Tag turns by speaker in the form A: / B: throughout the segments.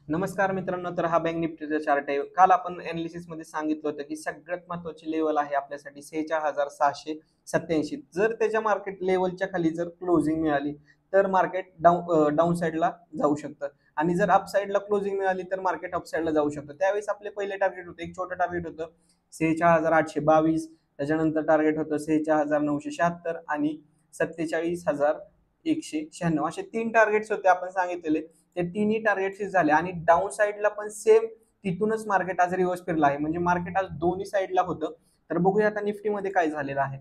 A: नमस्कार मित्रांनो, तर हा बँक निफ्टीचा चार्ट आहे. काल आपण अनालिसिस मध्ये सांगितलं होतं की सगळ्यात महत्त्वाची लेवल आहे आपल्यासाठी 46,687. जर त्याच्या मार्केट लेवलच्या खाली जर क्लोजिंग मिळाली तर मार्केट डाऊन साईडला जाऊ शकतं आणि जर अप साईडला क्लोजिंग मिळाली तर मार्केट अप साईडला जाऊ शकतं. त्यावेळेस आपले पहिले टार्गेट होतं, एक छोटं टार्गेट होतं 46,822. त्याच्यानंतर टार्गेट होतं 46,976 आणि 47,196. असे 3 टार्गेट्स होते आपण सांगितलेले. ते तिन्ही टार्गेट हिट झाले आणि डाऊन साईडला पण सेम तिथूनच मार्केट आज रिव्हर्स फिरला आहे. म्हणजे मार्केट आज दोन्ही साईडला होतं. तर बघूया आता निफ्टीमध्ये काय झालेलं आहे.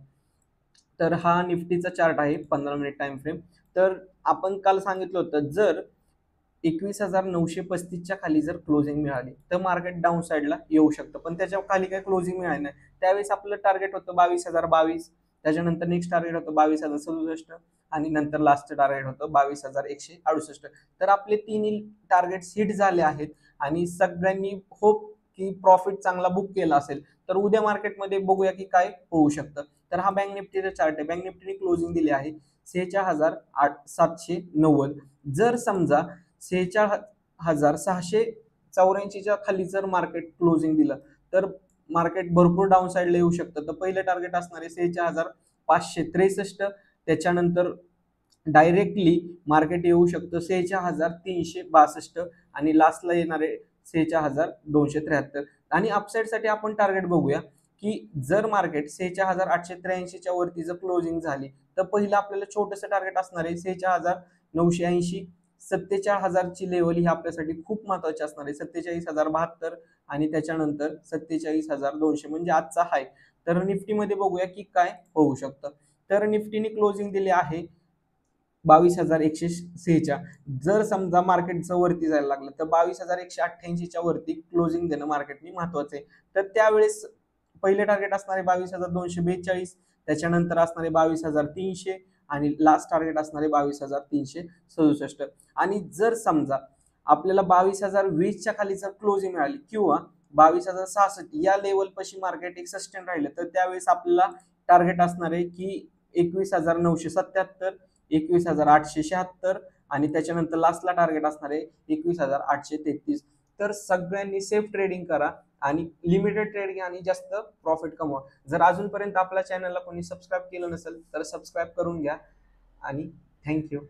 A: तर हा निफ्टीचा चार्ट आहे 15 मिनिट टाइम फ्रेम. तर आपण काल सांगितलं होतं, जर 21,935च्या खाली जर क्लोजिंग मिळाली तर मार्केट डाऊन साईडला येऊ शकतं, पण त्याच्या खाली काही क्लोजिंग मिळाली नाही. त्यावेळेस आपलं टार्गेट होतं 22,022. त्याच्यानंतर नेक्स्ट टार्गेट होतं 22,067 आणि नंतर लास्ट टार्गेट होतं 22,168. तर आपले तिन्ही टार्गेट हिट झाले आहेत आणि सगळ्यांनी होप की प्रॉफिट चांगला बुक केला असेल. तर उद्या मार्केटमध्ये बघूया की काय होऊ शकतं. तर हा बँक निफ्टीचा चार्ट आहे. बँक निफ्टीने क्लोजिंग दिली आहे 46,790. जर समजा 46,684च्या खाली जर मार्केट क्लोजिंग दिलं तर मार्केट भरपूर डाऊन साईडला येऊ शकतं. तर पहिलं टार्गेट असणार आहे 46,563. त्याच्यानंतर डायरेक्टली मार्केट येऊ शकतं 46,362 आणि लास्टला येणार आहे 46,273. आणि अपसाईड साठी आपण टार्गेट बघूया की जर मार्केट 46,883च्या वरती जर क्लोजिंग झाली तर पहिलं आपल्याला छोटंसं टार्गेट असणार आहे 46,980. 47,000ची लेवल ही आपल्यासाठी खूप महत्वाची असणार आहे. 47,072 आणि त्याच्यानंतर 47,200 म्हणजे आजचा हाय. तर निफ्टीमध्ये बघूया की काय होऊ शकतं. तर निफ्टीने क्लोजिंग दिली आहे 22,106च्या. जर समजा मार्केटचं वरती जायला लागलं तर 22,188च्या वरती क्लोजिंग देणं मार्केटने महत्वाचं आहे. तर त्यावेळेस पहिले टार्गेट असणार आहे 22,242. त्याच्यानंतर असणार आहे 22,300 आणि लास्ट टार्गेट असणार आहे 22,367. आणि जर समजा आपल्याला 22,020च्या खाली जर क्लोजिंग मिळाली किंवा 22,066 या लेवल पाशी मार्केट एक सस्टेन राहिलं तर त्यावेळेस आपल्याला टार्गेट असणार आहे की 21,977, 21,876 आणि त्याच्यानंतर लास्टला टार्गेट असणार आहे 21,833. तर सगळ्यांनी सेफ ट्रेडिंग करा आणि लिमिटेड ट्रेड घ्या आणि जास्त प्रॉफिट कमवा. जर अजूनपर्यंत आपल्या चॅनलला कोणी सबस्क्राईब केलं नसेल तर सबस्क्राईब करून घ्या आणि थँक्यू.